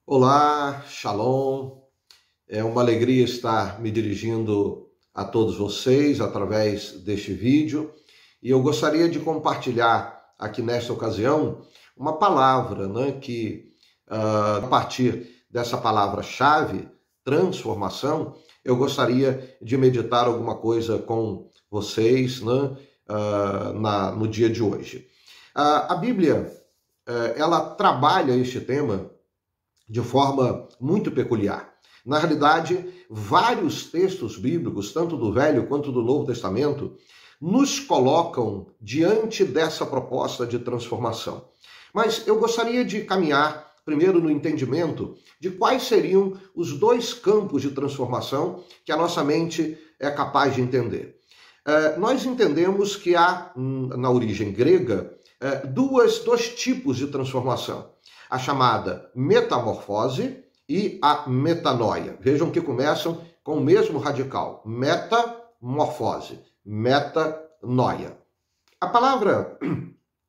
Olá, Shalom. É uma alegria estar me dirigindo a todos vocês através deste vídeo e eu gostaria de compartilhar aqui nesta ocasião uma palavra, que a partir dessa palavra-chave, transformação, eu gostaria de meditar alguma coisa com vocês, no dia de hoje. A Bíblia, ela trabalha este tema de forma muito peculiar. Na realidade, vários textos bíblicos, tanto do Velho quanto do Novo Testamento, nos colocam diante dessa proposta de transformação. Mas eu gostaria de caminhar primeiro no entendimento de quais seriam os dois campos de transformação que a nossa mente é capaz de entender. Nós entendemos que há, na origem grega, dois tipos de transformação. A chamada metamorfose e a metanoia. Vejam que começam com o mesmo radical. Metamorfose, metanoia. A palavra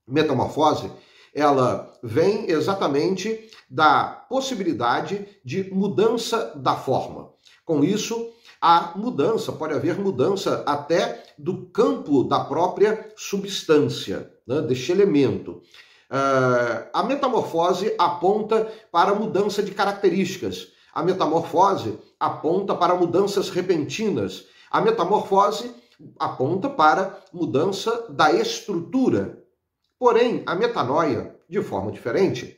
metamorfose, ela vem exatamente da possibilidade de mudança da forma. Com isso, pode haver mudança até do campo da própria substância, deste elemento. A metamorfose aponta para a mudança de características. A metamorfose aponta para mudanças repentinas. A metamorfose aponta para mudança da estrutura. Porém, a metanoia, de forma diferente,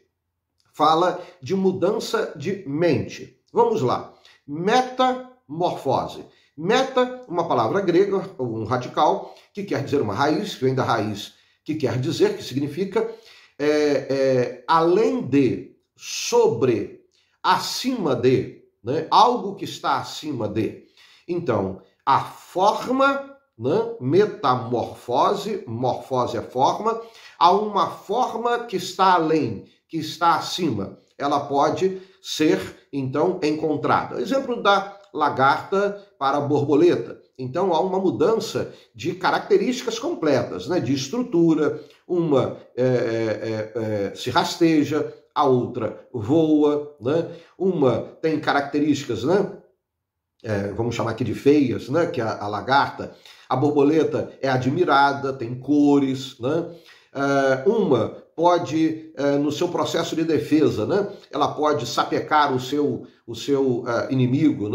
fala de mudança de mente. Vamos lá. Metamorfose. Meta, uma palavra grega, um radical, que quer dizer uma raiz, que vem da raiz, que quer dizer, que significa além de, sobre, acima de, algo que está acima de. Então, a forma, metamorfose, morfose é forma, há uma forma que está além, que está acima. Ela pode ser, então, encontrada. Exemplo da lagarta para a borboleta. Então, há uma mudança de características completas, de estrutura. Uma se rasteja, a outra voa, uma tem características, vamos chamar aqui de feias, que é a lagarta. A borboleta é admirada, tem cores, uma pode, no seu processo de defesa, ela pode sapecar o seu inimigo,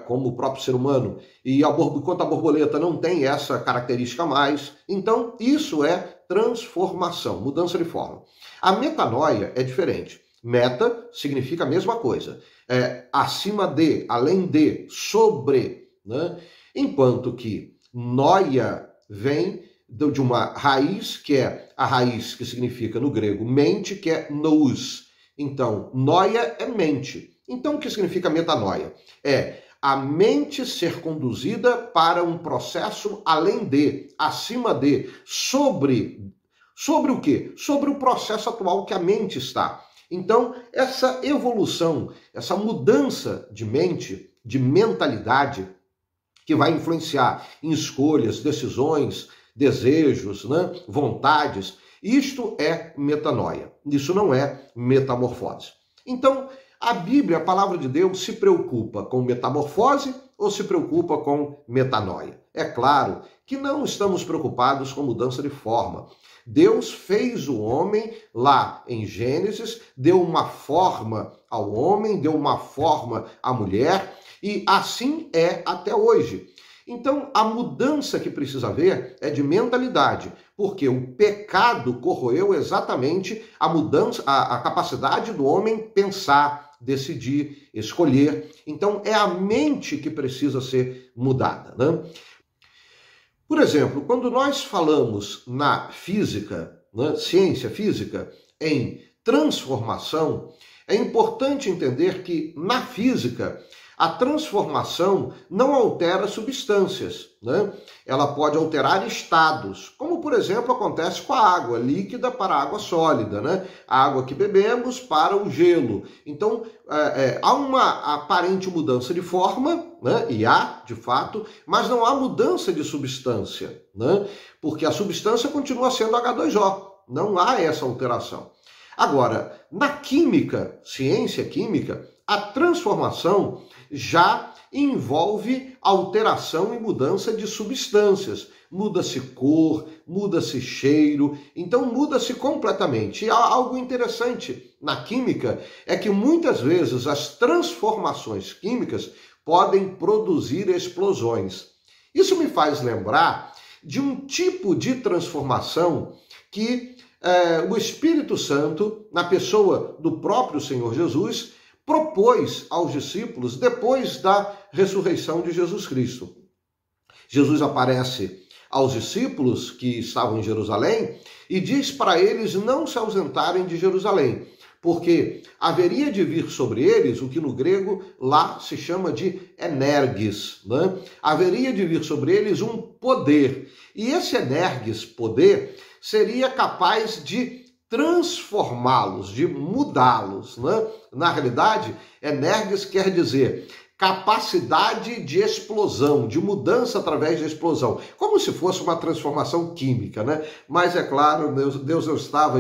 como o próprio ser humano. E enquanto a borboleta não tem essa característica mais, então isso é transformação, mudança de forma. A metanoia é diferente. Meta significa a mesma coisa. Acima de, além de, sobre. Enquanto que noia vem de uma raiz, que é a raiz que significa no grego mente, que é nous. Então, noia é mente. Então, o que significa metanoia? É a mente ser conduzida para um processo além de, acima de, sobre o quê? Sobre o processo atual que a mente está. Então, essa evolução, essa mudança de mente, de mentalidade, que vai influenciar em escolhas, decisões, desejos, vontades, isto é metanoia. Isso não é metamorfose. Então, a Bíblia, a palavra de Deus, se preocupa com metamorfose ou se preocupa com metanoia? É claro que não estamos preocupados com mudança de forma. Deus fez o homem lá em Gênesis, deu uma forma ao homem, deu uma forma à mulher, e assim é até hoje. Então, a mudança que precisa haver é de mentalidade, porque o pecado corroeu exatamente a mudança, a capacidade do homem pensar, decidir, escolher. Então, é a mente que precisa ser mudada, Por exemplo, quando nós falamos na física, ciência física, em transformação, é importante entender que na física a transformação não altera substâncias, Ela pode alterar estados, como por exemplo acontece com a água líquida para a água sólida, A água que bebemos para o gelo. Então há uma aparente mudança de forma, e há de fato, mas não há mudança de substância, Porque a substância continua sendo H2O, não há essa alteração. Agora, na química, ciência química, a transformação já envolve alteração e mudança de substâncias. Muda-se cor, muda-se cheiro, então muda-se completamente. E algo interessante na química é que muitas vezes as transformações químicas podem produzir explosões. Isso me faz lembrar de um tipo de transformação que o Espírito Santo, na pessoa do próprio Senhor Jesus, propôs aos discípulos depois da ressurreição de Jesus Cristo. Jesus aparece aos discípulos que estavam em Jerusalém e diz para eles não se ausentarem de Jerusalém, porque haveria de vir sobre eles o que no grego lá se chama de energis, né? Haveria de vir sobre eles um poder, e esse energis, poder, seria capaz de transformá-los, de mudá-los, né? Na realidade, energis quer dizer capacidade de explosão, de mudança através de explosão, como se fosse uma transformação química, né? Mas é claro,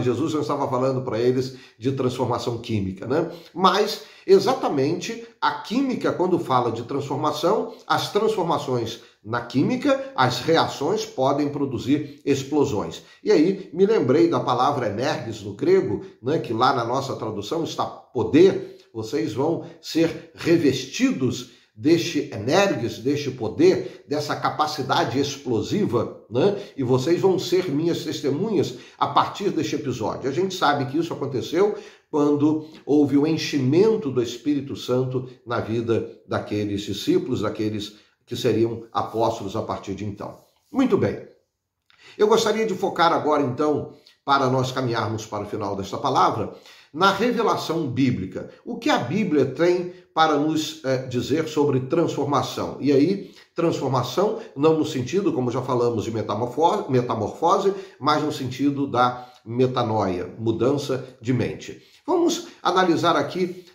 Jesus não estava falando para eles de transformação química, né? Mas exatamente a química, quando fala de transformação, as transformações na química, as reações podem produzir explosões. E aí me lembrei da palavra energis no grego, né, que lá na nossa tradução está poder. Vocês vão ser revestidos deste energis, deste poder, dessa capacidade explosiva, né? E vocês vão ser minhas testemunhas a partir deste episódio. A gente sabe que isso aconteceu quando houve o enchimento do Espírito Santo na vida daqueles discípulos, daqueles que seriam apóstolos a partir de então. Muito bem. Eu gostaria de focar agora, então, para nós caminharmos para o final desta palavra, na revelação bíblica. O que a Bíblia tem para nos dizer sobre transformação? E aí, transformação não no sentido, como já falamos, de metamorfose, mas no sentido da metanoia, mudança de mente. Vamos analisar aqui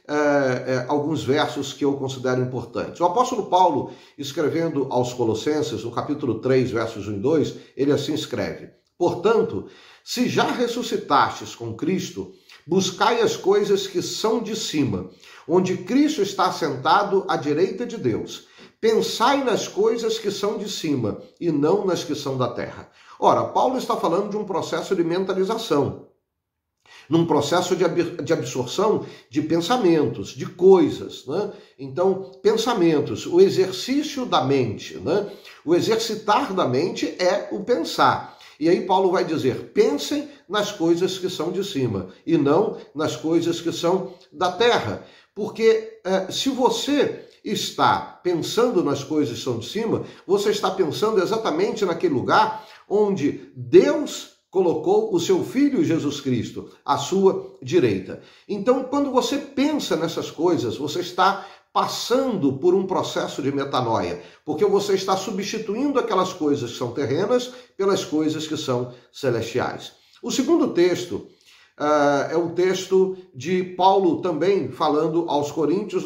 alguns versos que eu considero importantes. O apóstolo Paulo, escrevendo aos Colossenses, no capítulo 3, versos 1 e 2, ele assim escreve: Portanto, se já ressuscitastes com Cristo, buscai as coisas que são de cima, onde Cristo está sentado à direita de Deus. Pensai nas coisas que são de cima e não nas que são da terra. Ora, Paulo está falando de um processo de mentalização, num processo de absorção de pensamentos, de coisas, né? Então, pensamentos, o exercício da mente, né? O exercitar da mente é o pensar. E aí Paulo vai dizer, pensem nas coisas que são de cima e não nas coisas que são da terra. Porque se você está pensando nas coisas que são de cima, você está pensando exatamente naquele lugar onde Deus colocou o seu Filho Jesus Cristo à sua direita. Então, quando você pensa nessas coisas, você está passando por um processo de metanoia, porque você está substituindo aquelas coisas que são terrenas pelas coisas que são celestiais. O segundo texto é um texto de Paulo também falando aos Coríntios,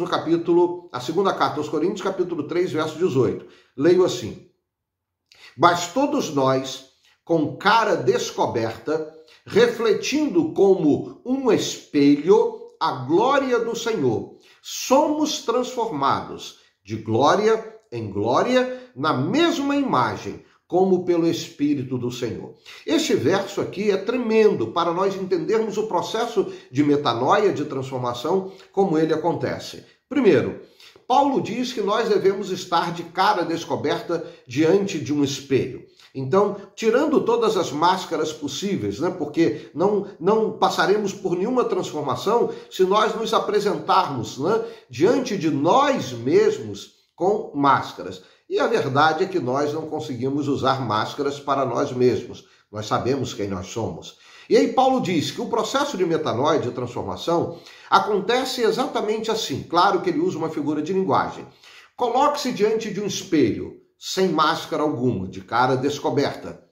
a segunda carta aos Coríntios, capítulo 3, verso 18. Leio assim: Mas todos nós, com cara descoberta, refletindo como um espelho a glória do Senhor, somos transformados de glória em glória na mesma imagem, como pelo Espírito do Senhor. Este verso aqui é tremendo para nós entendermos o processo de metanoia, de transformação, como ele acontece. Primeiro, Paulo diz que nós devemos estar de cara descoberta diante de um espelho. Então, tirando todas as máscaras possíveis, né? Porque não passaremos por nenhuma transformação se nós nos apresentarmos, né, diante de nós mesmos com máscaras. E a verdade é que nós não conseguimos usar máscaras para nós mesmos. Nós sabemos quem nós somos. E aí Paulo diz que o processo de metanoia, de transformação, acontece exatamente assim. Claro que ele usa uma figura de linguagem. Coloque-se diante de um espelho, sem máscara alguma, de cara descoberta.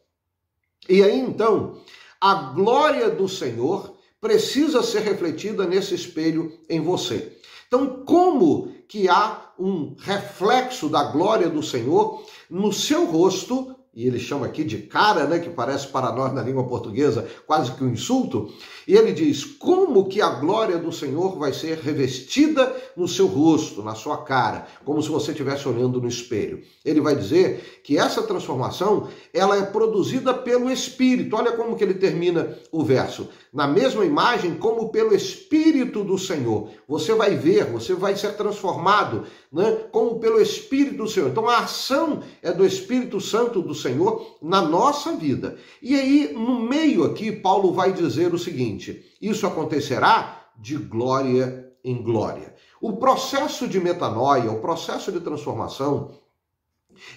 E aí, então, a glória do Senhor precisa ser refletida nesse espelho em você. Então, como que há um reflexo da glória do Senhor no seu rosto, e ele chama aqui de cara, né, que parece para nós na língua portuguesa quase que um insulto, e ele diz: como que a glória do Senhor vai ser revestida no seu rosto, na sua cara, como se você estivesse olhando no espelho. Ele vai dizer que essa transformação, ela é produzida pelo Espírito. Olha como que ele termina o verso: na mesma imagem como pelo Espírito do Senhor. Você vai ver, você vai ser transformado, né, como pelo Espírito do Senhor. Então a ação é do Espírito Santo do Senhor na nossa vida. E aí, no meio aqui, Paulo vai dizer o seguinte: isso acontecerá de glória em glória. O processo de metanoia, o processo de transformação,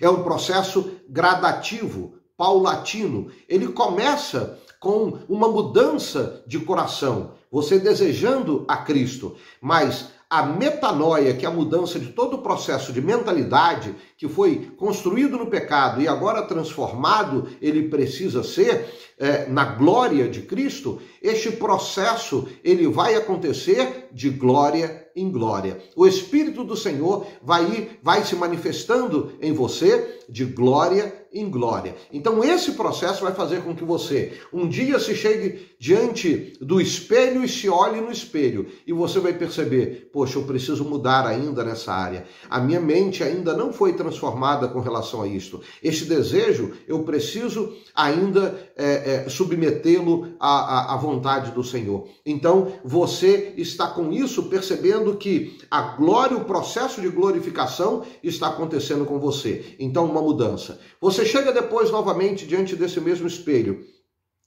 é um processo gradativo, paulatino. Ele começa com uma mudança de coração, você desejando a Cristo, mas a metanoia, que é a mudança de todo o processo de mentalidade que foi construído no pecado e agora transformado, ele precisa ser na glória de Cristo. Este processo, ele vai acontecer de glória em glória. O Espírito do Senhor vai se manifestando em você de glória em glória. Então esse processo vai fazer com que você um dia se chegue diante do espelho e se olhe no espelho e você vai perceber: poxa, eu preciso mudar ainda nessa área. A minha mente ainda não foi transformada com relação a isto. Este desejo, eu preciso ainda submetê-lo à vontade do Senhor. Então você está com isso percebendo que a glória, o processo de glorificação está acontecendo com você. Então uma mudança. Você chega depois novamente diante desse mesmo espelho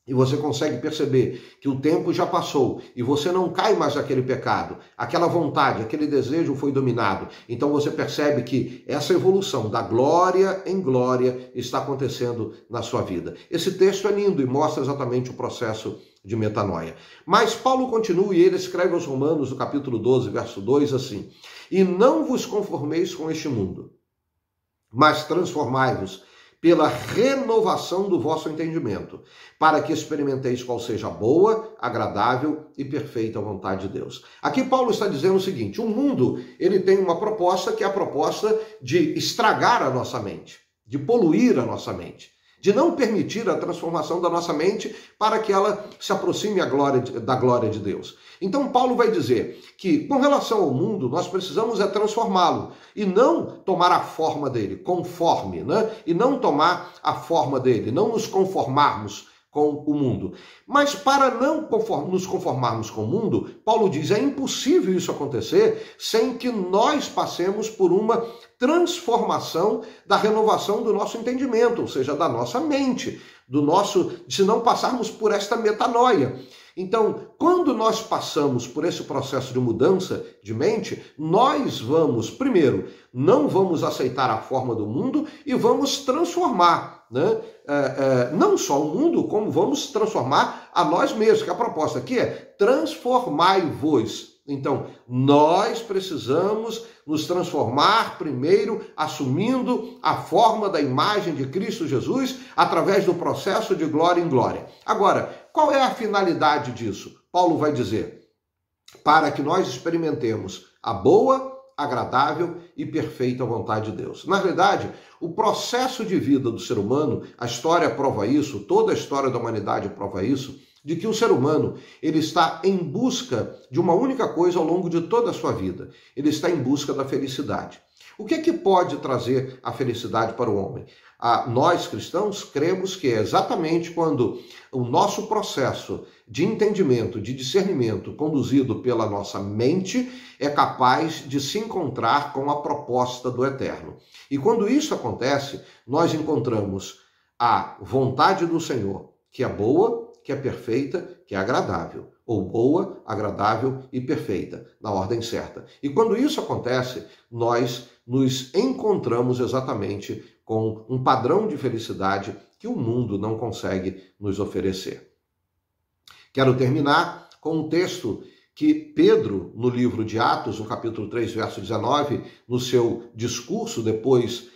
e você consegue perceber que o tempo já passou e você não cai mais naquele pecado, aquela vontade, aquele desejo foi dominado. Então você percebe que essa evolução da glória em glória está acontecendo na sua vida. Esse texto é lindo e mostra exatamente o processo de metanoia. Mas Paulo continua e ele escreve aos Romanos, no capítulo 12, verso 2, assim: e não vos conformeis com este mundo, mas transformai-vos pela renovação do vosso entendimento, para que experimenteis qual seja a boa, agradável e perfeita vontade de Deus. Aqui Paulo está dizendo o seguinte: o mundo, ele tem uma proposta que é a proposta de estragar a nossa mente, de poluir a nossa mente, de não permitir a transformação da nossa mente para que ela se aproxime da glória de Deus. Então Paulo vai dizer que, com relação ao mundo, nós precisamos transformá-lo e não tomar a forma dele, conforme, né? E não tomar a forma dele, não nos conformarmos com o mundo. Mas para não nos conformarmos com o mundo, Paulo diz, é impossível isso acontecer sem que nós passemos por uma transformação da renovação do nosso entendimento, ou seja, da nossa mente, se não passarmos por esta metanoia. Então, quando nós passamos por esse processo de mudança de mente, nós vamos, primeiro, não vamos aceitar a forma do mundo e vamos transformar, né? Não só o mundo, como vamos transformar a nós mesmos, que a proposta aqui é transformai-vos. Então, nós precisamos nos transformar primeiro, assumindo a forma da imagem de Cristo Jesus, através do processo de glória em glória. Agora, qual é a finalidade disso? Paulo vai dizer, para que nós experimentemos a boa, agradável e perfeita vontade de Deus. Na verdade, o processo de vida do ser humano, a história prova isso, toda a história da humanidade prova isso, de que o ser humano, ele está em busca de uma única coisa ao longo de toda a sua vida. Ele está em busca da felicidade. O que é que pode trazer a felicidade para o homem? Nós, cristãos, cremos que é exatamente quando o nosso processo de entendimento, de discernimento, conduzido pela nossa mente, é capaz de se encontrar com a proposta do Eterno. E quando isso acontece, nós encontramos a vontade do Senhor, que é boa, que é perfeita, que é agradável, ou boa, agradável e perfeita, na ordem certa. E quando isso acontece, nós nos encontramos exatamente com um padrão de felicidade que o mundo não consegue nos oferecer. Quero terminar com um texto que Pedro, no livro de Atos, no capítulo 3, verso 19, no seu discurso depois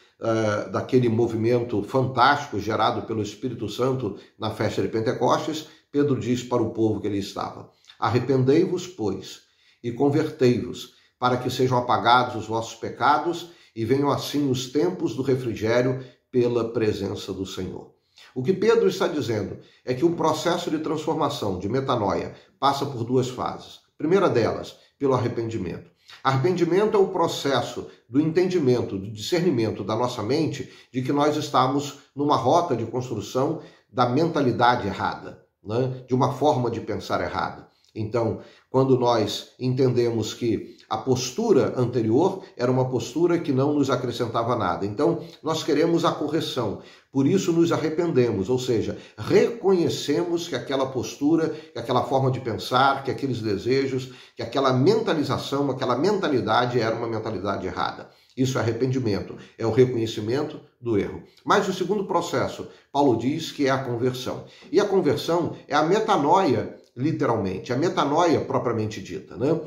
daquele movimento fantástico gerado pelo Espírito Santo na festa de Pentecostes, Pedro diz para o povo que ele estava: arrependei-vos, pois, e convertei-vos, para que sejam apagados os vossos pecados e venham assim os tempos do refrigério pela presença do Senhor. O que Pedro está dizendo é que o processo de transformação, de metanoia, passa por duas fases. A primeira delas, pelo arrependimento. Arrependimento é o processo do entendimento, do discernimento da nossa mente de que nós estamos numa rota de construção da mentalidade errada, né? De uma forma de pensar errada. Então, quando nós entendemos que a postura anterior era uma postura que não nos acrescentava nada, então nós queremos a correção, por isso nos arrependemos, ou seja, reconhecemos que aquela postura, que aquela forma de pensar, que aqueles desejos, que aquela mentalização, aquela mentalidade era uma mentalidade errada. Isso é arrependimento, é o reconhecimento do erro. Mas o segundo processo, Paulo diz que é a conversão. E a conversão é a metanoia, literalmente, a metanoia propriamente dita, né?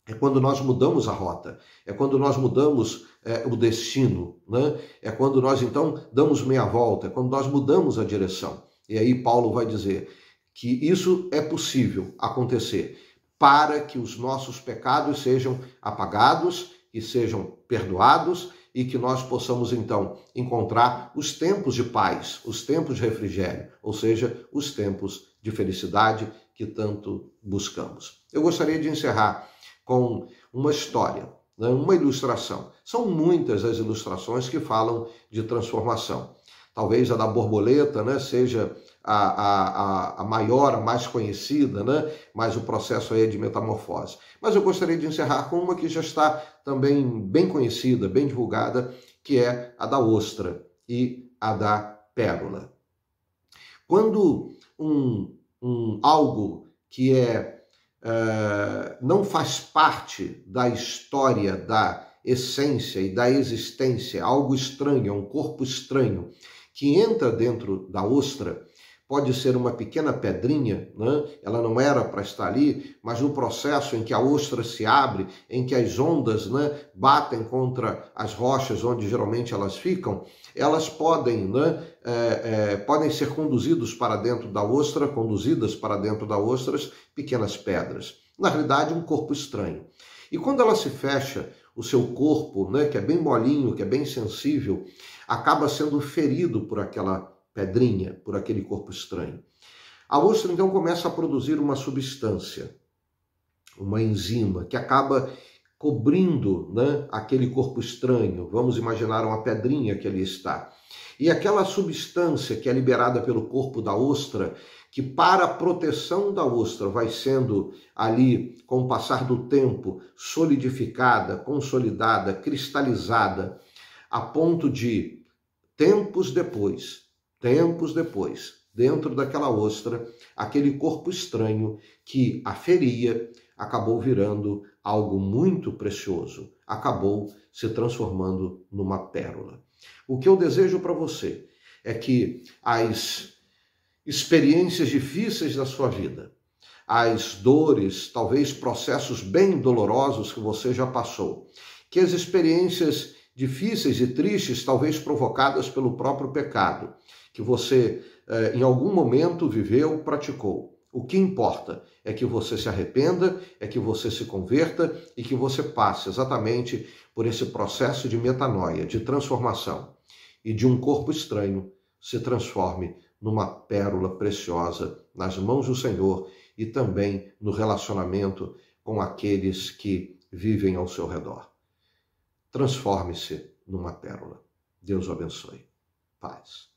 É quando nós mudamos a rota, é quando nós mudamos o destino, né? É quando nós então damos meia volta, é quando nós mudamos a direção. E aí Paulo vai dizer que isso é possível acontecer para que os nossos pecados sejam apagados e sejam perdoados e que nós possamos então encontrar os tempos de paz, os tempos de refrigério, ou seja, os tempos de felicidade que tanto buscamos. Eu gostaria de encerrar com uma história, né, uma ilustração. São muitas as ilustrações que falam de transformação. Talvez a da borboleta, né, seja a maior, a mais conhecida, né, mas o processo aí é de metamorfose. Mas eu gostaria de encerrar com uma que já está também bem conhecida, bem divulgada, que é a da ostra e a da pérola. Quando algo que não faz parte da história, da essência e da existência, algo estranho, um corpo estranho, que entra dentro da ostra, pode ser uma pequena pedrinha, né? Ela não era para estar ali, mas no processo em que a ostra se abre, em que as ondas, né, batem contra as rochas onde geralmente elas ficam, elas podem, né, podem ser conduzidas para dentro da ostra pequenas pedras. Na realidade, um corpo estranho. E quando ela se fecha, o seu corpo, né, que é bem molinho, que é bem sensível, acaba sendo ferido por aquela pedrinha, por aquele corpo estranho. A ostra então começa a produzir uma substância, uma enzima, que acaba cobrindo, né, aquele corpo estranho. Vamos imaginar uma pedrinha que ali está. E aquela substância que é liberada pelo corpo da ostra, que para a proteção da ostra vai sendo ali, com o passar do tempo, solidificada, consolidada, cristalizada, a ponto de, tempos depois, dentro daquela ostra, aquele corpo estranho que a feria acabou virando algo muito precioso, acabou se transformando numa pérola. O que eu desejo para você é que as experiências difíceis da sua vida, as dores, talvez processos bem dolorosos que você já passou, que as experiências difíceis e tristes, talvez provocadas pelo próprio pecado, que você em algum momento viveu, praticou. O que importa é que você se arrependa, é que você se converta e que você passe exatamente por esse processo de metanoia, de transformação, e de um corpo estranho se transforme numa pérola preciosa nas mãos do Senhor e também no relacionamento com aqueles que vivem ao seu redor. Transforme-se numa pérola. Deus o abençoe. Paz.